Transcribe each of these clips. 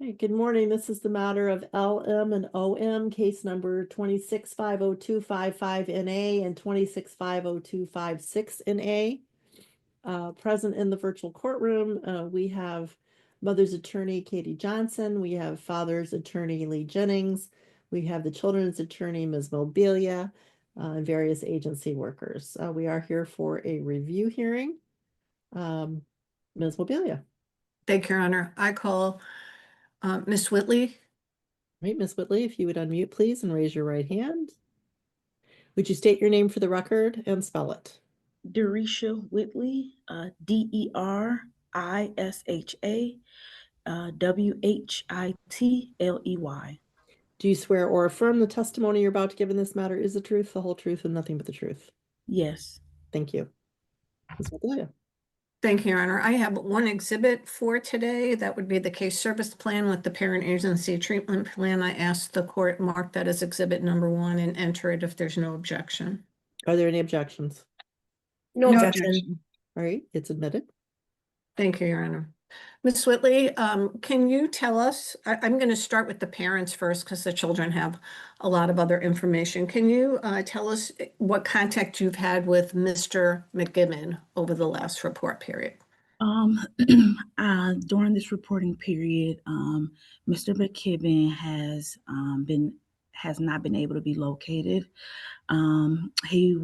Hey, good morning. This is the matter of LM and OM, case number 26-50255NA and 26-50256NA. Present in the virtual courtroom, we have mother's attorney Katie Johnson, we have father's attorney Lee Jennings, we have the children's attorney Ms. Mobilia, and various agency workers. We are here for a review hearing. Ms. Mobilia. Thank you, Your Honor. I call Ms. Whitley. Right, Ms. Whitley, if you would unmute, please, and raise your right hand. Would you state your name for the record and spell it? Derisha Whitley, Derisha, Whitley. Do you swear or affirm the testimony you're about to give in this matter is the truth, the whole truth, and nothing but the truth? Yes. Thank you. Ms. Mobilia. Thank you, Your Honor. I have one exhibit for today. That would be the case service plan with the parent agency treatment plan. I asked the court mark that as exhibit number 1 and enter it if there's no objection. Are there any objections? No objection. All right, it's admitted. Thank you, Your Honor. Ms. Whitley, can you tell us, I'm going to start with the parents first because the children have a lot of other information. Can you tell us what contact you've had with Mr. McGibbon over the last report period? During this reporting period, Mr. McKibben has not been able to be located. He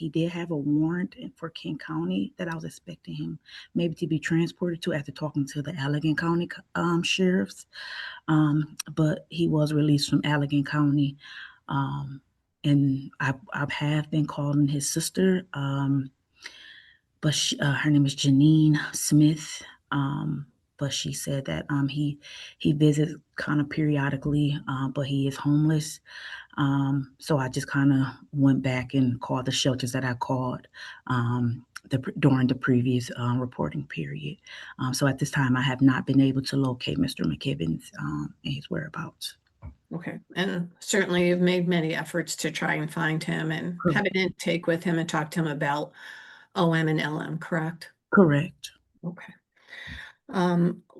did have a warrant for King County that I was expecting him maybe to be transported to after talking to the Allegan County sheriffs. But he was released from Allegan County. And I have been calling his sister, but her name is Janine Smith. But she said that he visits kind of periodically, but he is homeless. So I just kind of went back and called the shelters that I called during the previous reporting period. So at this time, I have not been able to locate Mr. McKibben's and his whereabouts. Okay, and certainly you've made many efforts to try and find him and have an intake with him and talk to him about OM and LM, correct? Correct. Okay.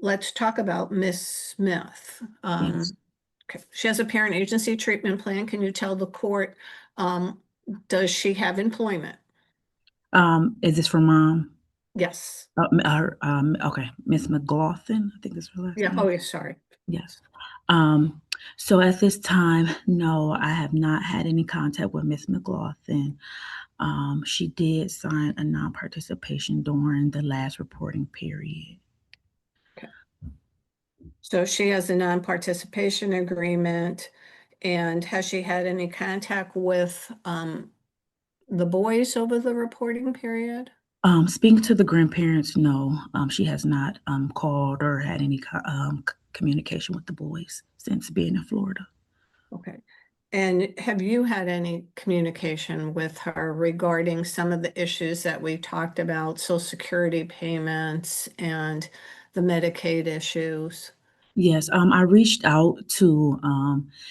Let's talk about Miss Smith. Yes. Okay. She has a parent agency treatment plan. Can you tell the court, does she have employment? Is this for mom? Yes. Okay, Miss McLaughlin, I think that's her last name. Oh, yeah, sorry. Yes. So at this time, no, I have not had any contact with Miss McLaughlin. She did sign a non-participation during the last reporting period. Okay. So she has a non-participation agreement, and has she had any contact with the boys over the reporting period? Speaking to the grandparents, no, she has not called or had any communication with the boys since being in Florida. Okay. And have you had any communication with her regarding some of the issues that we talked about, Social Security payments and the Medicaid issues? Yes, I reached out to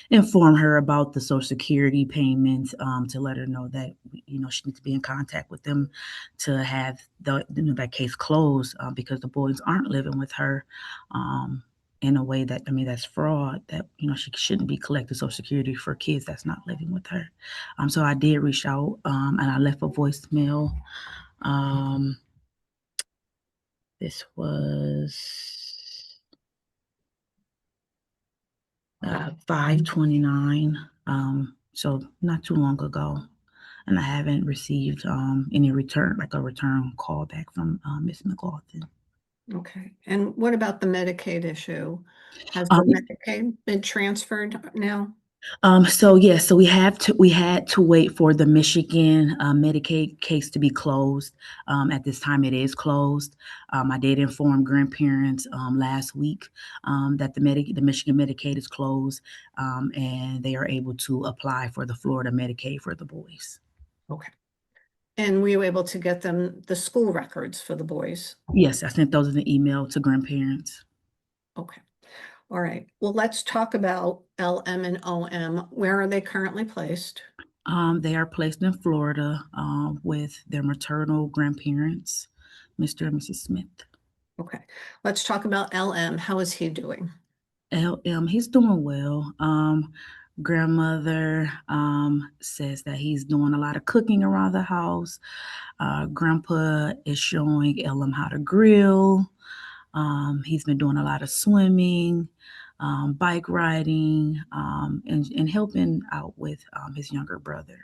inform her about the Social Security payments, to let her know that she needs to be in contact with them to have that case closed, because the boys aren't living with her in a way that that's fraud. That she shouldn't be collecting Social Security for kids that's not living with her. So I did reach out, and I left a voicemail. This was 5/29, so not too long ago, and I haven't received any return call back from Miss McLaughlin. Okay. And what about the Medicaid issue? Has the Medicaid been transferred now? So we had to wait for the Michigan Medicaid case to be closed. At this time, it is closed. I did inform grandparents last week that the Michigan Medicaid is closed, and they are able to apply for the Florida Medicaid for the boys. Okay. And were you able to get them the school records for the boys? Yes, I sent those in an email to grandparents. Okay. All right. Well, let's talk about LM and OM. Where are they currently placed? They are placed in Florida with their maternal grandparents, Mr. and Mrs. Smith. Okay, let's talk about LM. How is he doing? LM, he's doing well. Grandmother says that he's doing a lot of cooking around the house. Grandpa is showing LM how to grill. He's been doing a lot of swimming, bike riding, and helping out with his younger brother.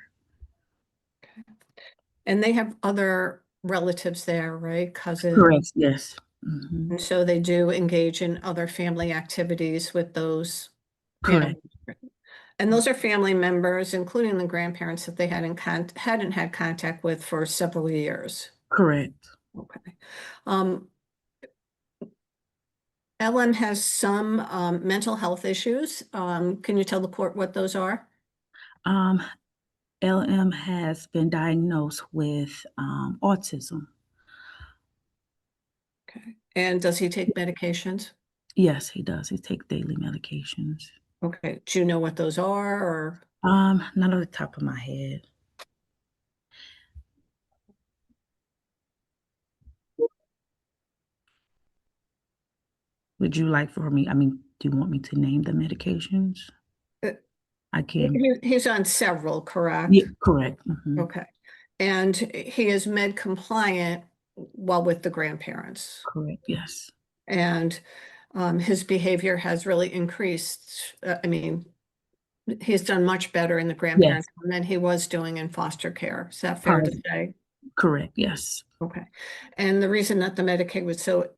And they have other relatives there, right? Cousins. Correct, yes. Mhm. And so they do engage in other family activities with those Correct. families. And those are family members, including the grandparents that they hadn't had contact with for several years. Correct. Okay. Ellen has some mental health issues. Can you tell the court what those are? LM has been diagnosed with autism. Okay. And does he take medications? Yes, he does. He takes daily medications. Okay. Do you know what those are, or? Not off the top of my head. Would you like for me, do you want me to name the medications? I can. He's on several, correct? Yeah, correct. Mhm. Okay. And he is med compliant while with the grandparents. Correct, yes. And his behavior has really increased. He's done much better in the grandparents home than he was doing in foster care. Is that fair to say? Correct, yes. Okay. And the reason that the Medicaid was so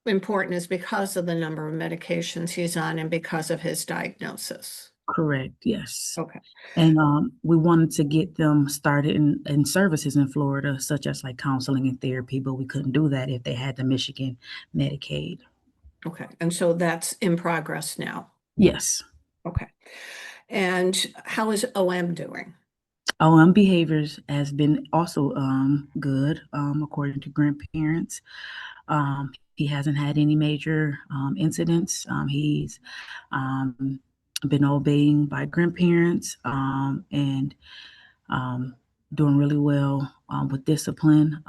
important is because of the number of medications he's on and because of his diagnosis. Correct, yes. Okay. And we wanted to get them started in services in Florida, such as like counseling and therapy, but we couldn't do that if they had the Michigan Medicaid. Okay. And so that's in progress now. Yes. Okay. And how is OM doing? OM behaviors has been also good, according to grandparents. He hasn't had any major incidents. He's been obeying by grandparents and doing really well with discipline.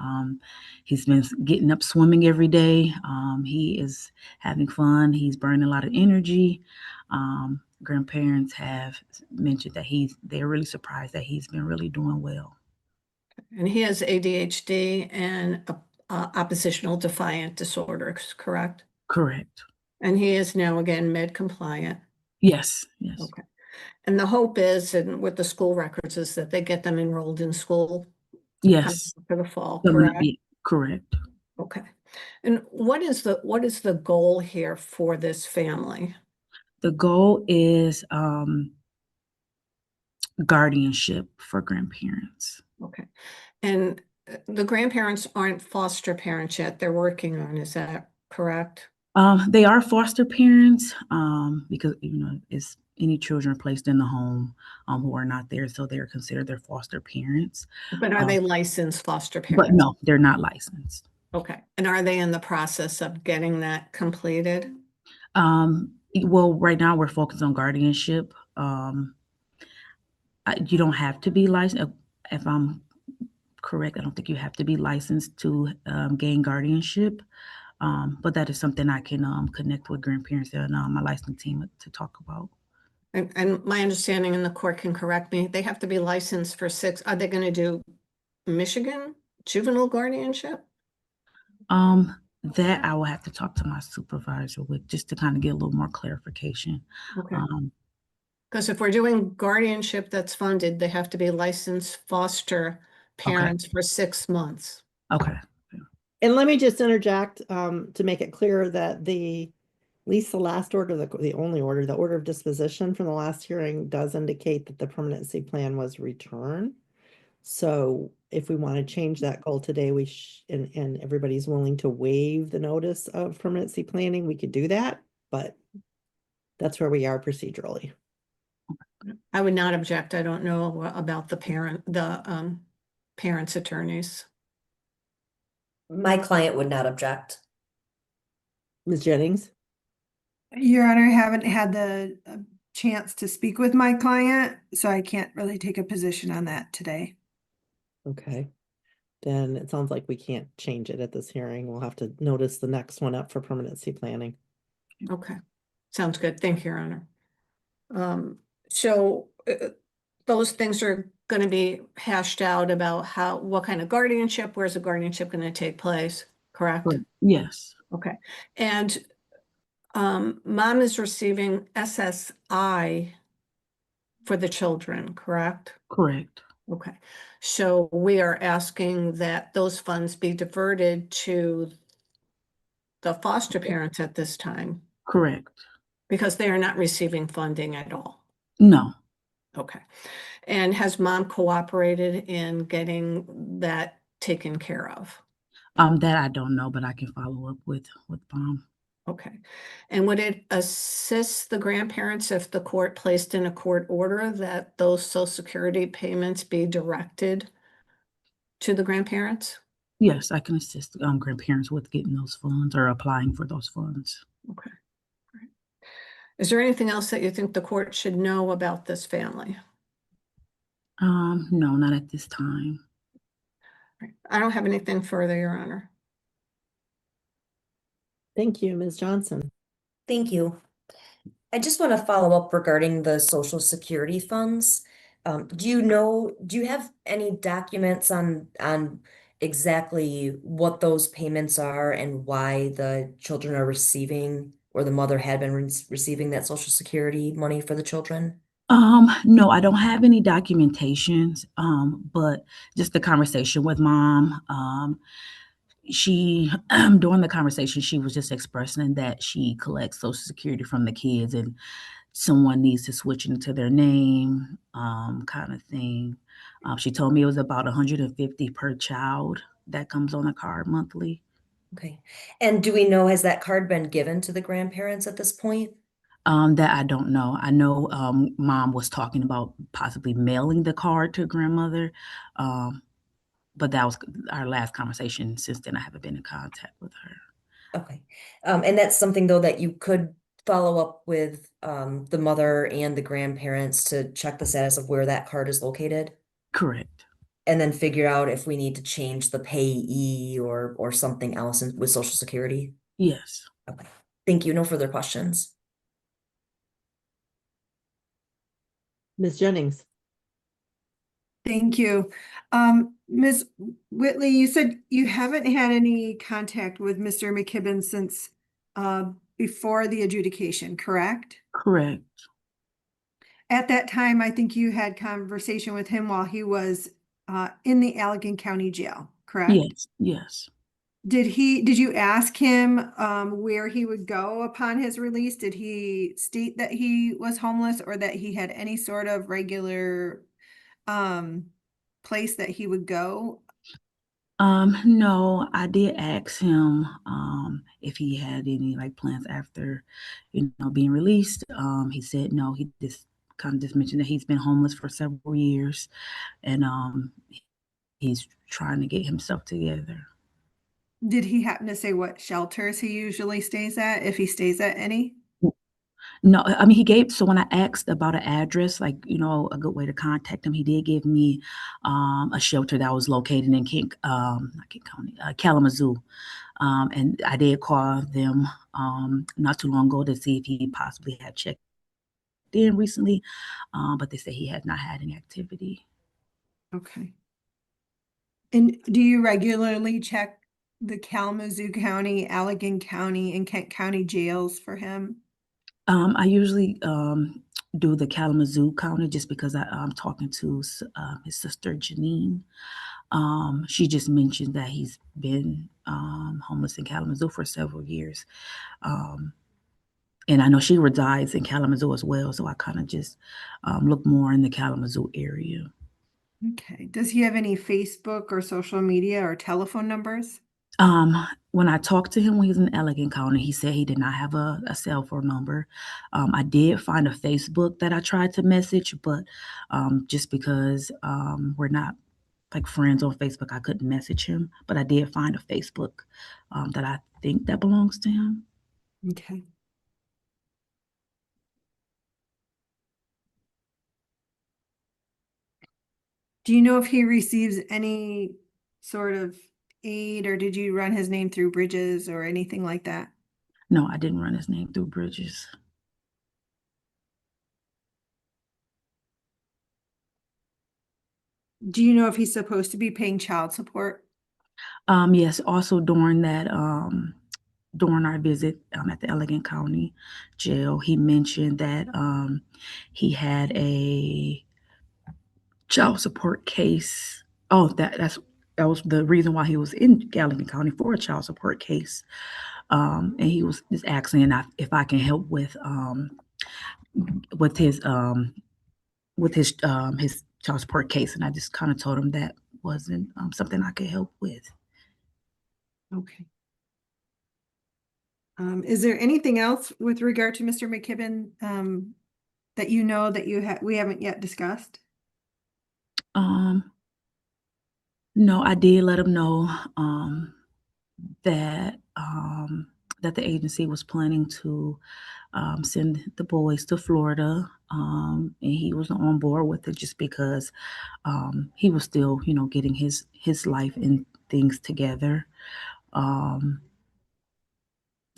He's been getting up swimming every day. He is having fun. He's burning a lot of energy. Grandparents have mentioned that they're really surprised that he's been really doing well. And he has ADHD and oppositional defiant disorders, correct? Correct. And he is now again med compliant. Yes, yes. Okay. And the hope is, and with the school records, is that they get them enrolled in school. Yes. For the fall, That might correct? be correct. Okay. And what is the goal here for this family? The goal is guardianship for grandparents. Okay. And the grandparents aren't foster parents yet. They're working on, is that correct? They are foster parents because it's any children placed in the home who are not there, so they're considered their foster parents. But are they licensed foster But parents? no, they're not licensed. Okay. And are they in the process of getting that completed? Well, right now we're focused on guardianship. You don't have to be licensed. If I'm correct, I don't think you have to be licensed to gain guardianship. But that is something I can connect with grandparents and my licensing team to talk about. And my understanding, and the court can correct me, they have to be licensed for 6. Are they going to do Michigan juvenile guardianship? That I will have to talk to my supervisor with just to kind of get a little more clarification. Okay. Because if we're doing guardianship that's funded, they have to be licensed foster parents for 6 months. Okay. And let me just interject to make it clear that at least the last order, the only order, the order of disposition from the last hearing does indicate that the permanency plan was returned. So if we want to change that goal today, and everybody's willing to waive the notice of permanency planning, we could do that, but that's where we are procedurally. I would not object. I don't know about the parents' attorneys. My client would not object. Ms. Jennings? Your Honor, I haven't had the chance to speak with my client, so I can't really take a position on that today. Okay. then it sounds like we can't change it at this hearing. We'll have to notice the next one up for permanency planning. Okay, sounds good. Thank you, Your Honor. So those things are going to be hashed out about what kind of guardianship, where's the guardianship going to take place, correct? Correct. Yes, Okay, and mom is receiving SSI for the children, correct? correct, Okay, so we are asking that those funds be diverted to the foster parents at this time correct. because they are not receiving funding at all. No, Okay, and has mom cooperated in getting that taken care of? that I don't know, but I can follow up with mom. Okay, and would it assist the grandparents if the court placed in a court order that those Social Security payments be directed to the grandparents? Yes, I can assist grandparents with getting those funds or applying for those funds. Okay. All right. Is there anything else that you think the court should know about this family? No, not at this time. All right. I don't have anything further, Your Honor. Thank you, Ms. Johnson. Thank you. I just want to follow up regarding the Social Security funds. Do you have any documents on exactly what those payments are and why the children are receiving, or the mother had been receiving that Social Security money for the children? No, I don't have any documentations, but just the conversation with mom. She during the conversation, she was just expressing that she collects Social Security from the kids and someone needs to switch it into their name, kind of thing. She told me it was about 150 per child that comes on a card monthly. Okay. And do we know, has that card been given to the grandparents at this point? That I don't know. I know mom was talking about possibly mailing the card to grandmother, but that was our last conversation. Since then, I haven't been in contact with her. Okay. And that's something though that you could follow up with the mother and the grandparents to check the status of where that card is located, Correct. and then figure out if we need to change the payee or something else with Social Security. Yes. Okay. Thank you. No further questions. Ms. Jennings. Thank you. Ms. Whitley, you said you haven't had any contact with Mr. McKibben since before the adjudication, correct? Correct. At that time, I think you had conversation with him while he was in the Allegan County Jail, correct? Yes. Yes. Did you ask him where he would go upon his release? Did he state that he was homeless or that he had any sort of regular place that he would go? No, I did ask him if he had any like plans after, being released. He said no. He just kind of just mentioned that he's been homeless for several years, and he's trying to get himself together. Did he happen to say what shelters he usually stays at, if he stays at any? No, I mean, he gave, so when I asked about an address, like, a good way to contact him, he did give me a shelter that was located in not King County, Kalamazoo. And I did call them not too long ago to see if he possibly had checked in recently, but they said he had not had any activity. Okay. And do you regularly check the Kalamazoo County, Allegan County, and Kent County jails for him? I usually do the Kalamazoo County just because I'm talking to his sister Janine. She just mentioned that he's been homeless in Kalamazoo for several years. And I know she resides in Kalamazoo as well, so I kind of just look more in the Kalamazoo area. Okay. Does he have any Facebook or social media or telephone numbers? When I talked to him when he was in Allegan County, he said he did not have a cell phone number. I did find a Facebook that I tried to message, but just because we're not like friends on Facebook, I couldn't message him. But I did find a Facebook that I think that belongs to him. Okay. Do you know if he receives any sort of aid, or did you run his name through Bridges or anything like that? No, I didn't run his name through Bridges. Do you know if he's supposed to be paying child support? Yes, also during that, during our visit at the Allegan County Jail, he mentioned that he had a child support case. Oh, that was the reason why he was in Allegan County, for a child support case. And he was just asking if I can help with his his child support case, and I just kind of told him that wasn't something I could help with. Okay. Is there anything else with regard to Mr. McKibben that you know that we haven't yet discussed? No, I did let him know that that the agency was planning to send the boys to Florida, and he was on board with it just because he was still, getting his life and things together.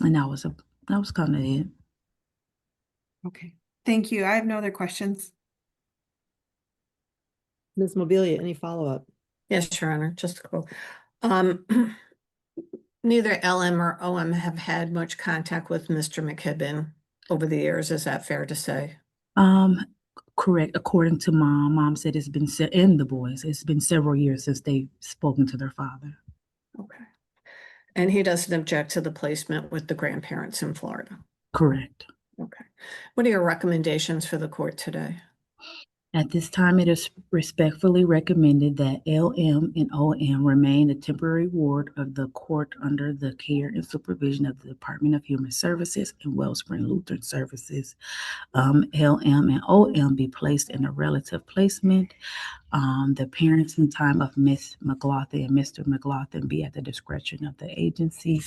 And that was kind of it. Okay, thank you. I have no other questions. Ms. Mobilia, any follow-up? Yes, Your Honor, just cool. Neither LM or OM have had much contact with Mr. McKibben over the years. Is that fair to say? Correct. According to mom said and the boys, it's been several years since they've spoken to their father. Okay. And he doesn't object to the placement with the grandparents in Florida? Correct. Okay. What are your recommendations for the court today? At this time, it is respectfully recommended that LM and OM remain a temporary ward of the court under the care and supervision of the Department of Human Services and Wellspring Lutheran Services. LM and OM be placed in a relative placement. The parenting time of Ms. McLaughlin and Mr. McLaughlin be at the discretion of the agency.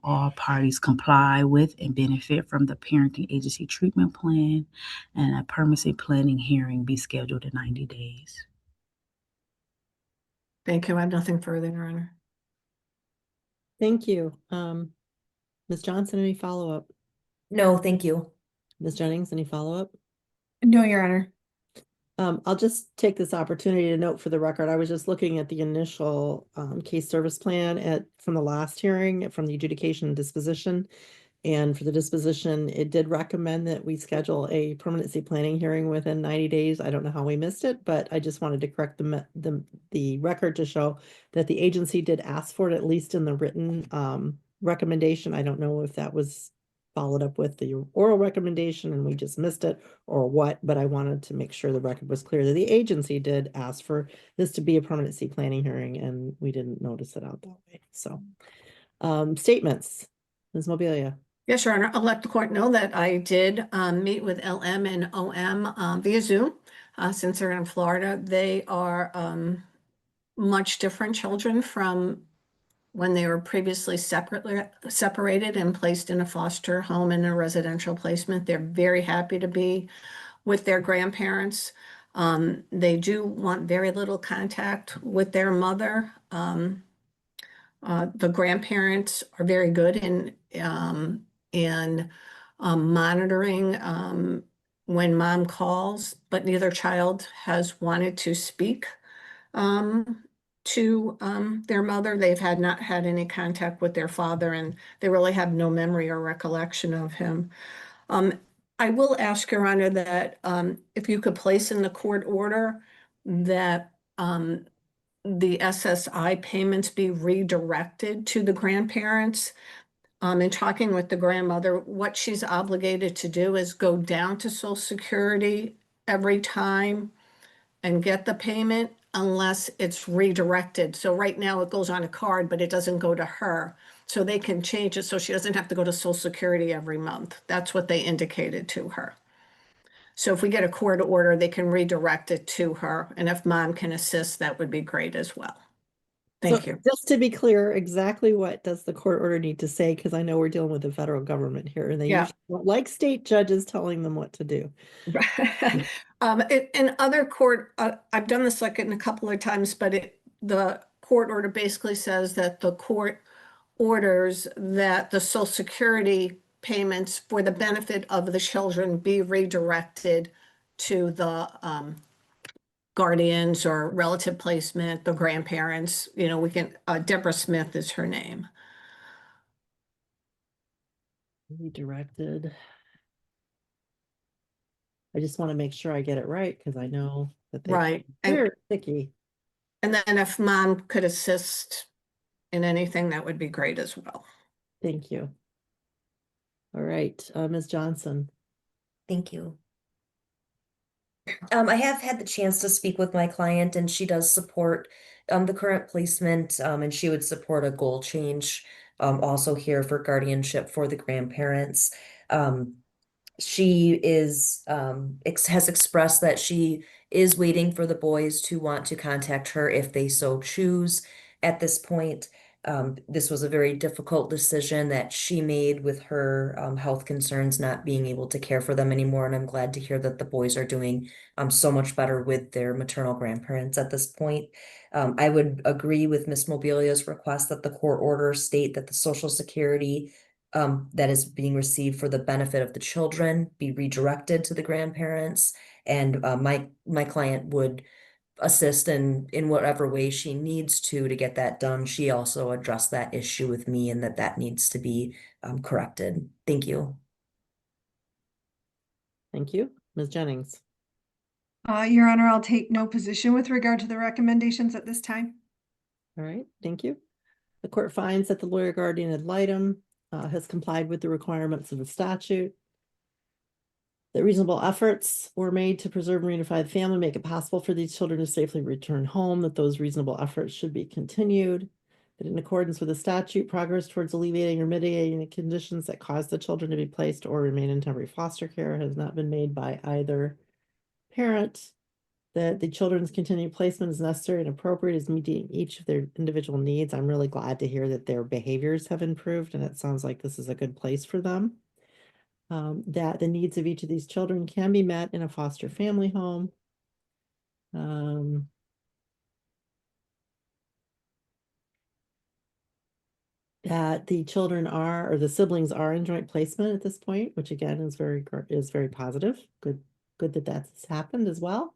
All parties comply with and benefit from the parenting agency treatment plan, and a permanency planning hearing be scheduled in 90 days. Thank you. I have nothing further, Your Honor. Thank you. Ms. Johnson, any follow-up? No, thank you. Ms. Jennings, any follow-up? No, Your Honor. I'll just take this opportunity to note for the record, I was just looking at the initial case service plan from the last hearing from the adjudication and disposition. And for the disposition, it did recommend that we schedule a permanency planning hearing within 90 days. I don't know how we missed it, but I just wanted to correct the record to show that the agency did ask for it, at least in the written recommendation. I don't know if that was followed up with the oral recommendation and we just missed it or what, but I wanted to make sure the record was clear that the agency did ask for this to be a permanency planning hearing and we didn't notice it out that way. So statements, Ms. Mobilia. Yes, Your Honor. I'll let the court know that I did meet with LM and OM via Zoom since they're in Florida. They are much different children from when they were previously separated and placed in a foster home and a residential placement. They're very happy to be with their grandparents. They do want very little contact with their mother. The grandparents are very good in monitoring when mom calls, but neither child has wanted to speak to their mother. They've not had any contact with their father, and they really have no memory or recollection of him. I will ask, Your Honor, that if you could place in the court order that the SSI payments be redirected to the grandparents. In talking with the grandmother, what she's obligated to do is go down to Social Security every time and get the payment unless it's redirected. So right now it goes on a card, but it doesn't go to her. So they can change it so she doesn't have to go to Social Security every month. That's what they indicated to her. So if we get a court order, they can redirect it to her. And if mom can assist, that would be great as well. Thank So you. just to be clear, exactly what does the court order need to say? Because I know we're dealing with the federal government here and they Yeah. usually don't like state judges telling them what to do. In other court, I've done this like in a couple of times, but the court order basically says that the court orders that the Social Security payments for the benefit of the children be redirected to the guardians or relative placement, the grandparents, you know, we can, Deborah Smith is her name. Redirected. I just want to make sure I get it right because I know that they Right. very picky. And then if mom could assist in anything, that would be great as well. Thank you. All right, Ms. Johnson. Thank you. I have had the chance to speak with my client and she does support the current placement and she would support a goal change also here for guardianship for the grandparents. She is has expressed that she is waiting for the boys to want to contact her if they so choose at this point. This was a very difficult decision that she made with her health concerns, not being able to care for them anymore. And I'm glad to hear that the boys are doing so much better with their maternal grandparents at this point. I would agree with Ms. Mobilia's request that the court order state that the Social Security that is being received for the benefit of the children be redirected to the grandparents. And my client would assist in whatever way she needs to get that done. She also addressed that issue with me and that needs to be corrected. Thank you. Thank you. Ms. Jennings. Your Honor, I'll take no position with regard to the recommendations at this time. All right, thank you. The court finds that the lawyer guardian ad litem has complied with the requirements of the statute. That reasonable efforts were made to preserve and reunify the family, make it possible for these children to safely return home, that those reasonable efforts should be continued. That in accordance with the statute, progress towards alleviating or mitigating the conditions that cause the children to be placed or remain in temporary foster care has not been made by either parent. That the children's continued placement is necessary and appropriate as meeting each of their individual needs. I'm really glad to hear that their behaviors have improved and it sounds like this is a good place for them. That the needs of each of these children can be met in a foster family home. That the children are, or the siblings are in joint placement at this point, which again is very positive. Good that that's happened as well.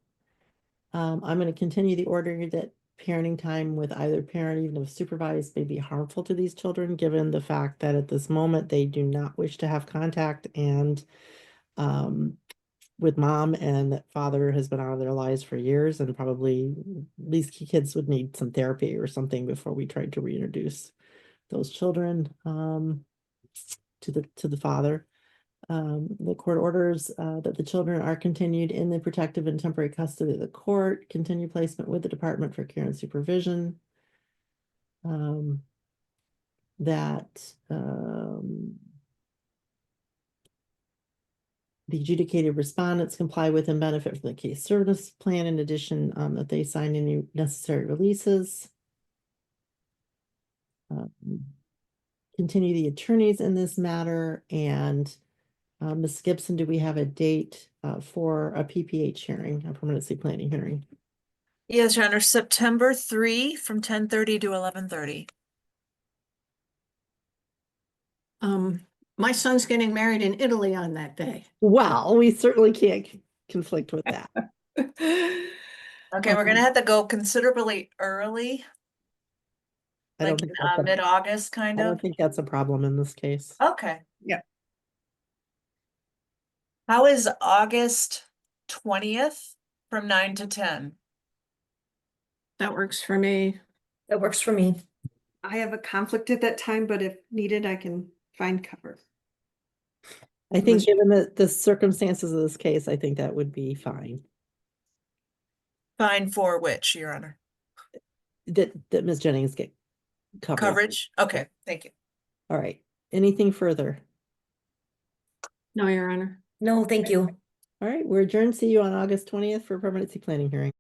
I'm going to continue the order that parenting time with either parent, even if supervised, may be harmful to these children, given the fact that at this moment they do not wish to have contact and with mom, and that father has been out of their lives for years, and probably these kids would need some therapy or something before we tried to reintroduce those children to the father. The court orders that the children are continued in the protective and temporary custody of the court, continue placement with the Department for Care and Supervision. That the adjudicated respondents comply with and benefit from the case service plan. In addition, that they sign any necessary releases. Continue the attorneys in this matter. And Ms. Gibson, do we have a date for a PPH hearing, a permanency planning hearing? Yes, Your Honor, September 3 from 10:30 to 11:30. My son's getting married in Italy on that day. Well, we certainly can't conflict with that. Okay, we're gonna have to go considerably early, I don't like think that's a- mid-August kind I of. don't think that's a problem in this case. Okay. Yeah. How is August 20th from 9 to 10? That works for me. That works for me. I have a conflict at that time, but if needed, I can find cover. I think given the circumstances of this case, I think that would be fine. Fine for which, Your Honor? That Ms. Jennings get covered. Coverage? Okay, thank you. All right. Anything further? No, Your Honor. No, thank you. All right, we're adjourned. See you on August 20th for permanency planning hearing.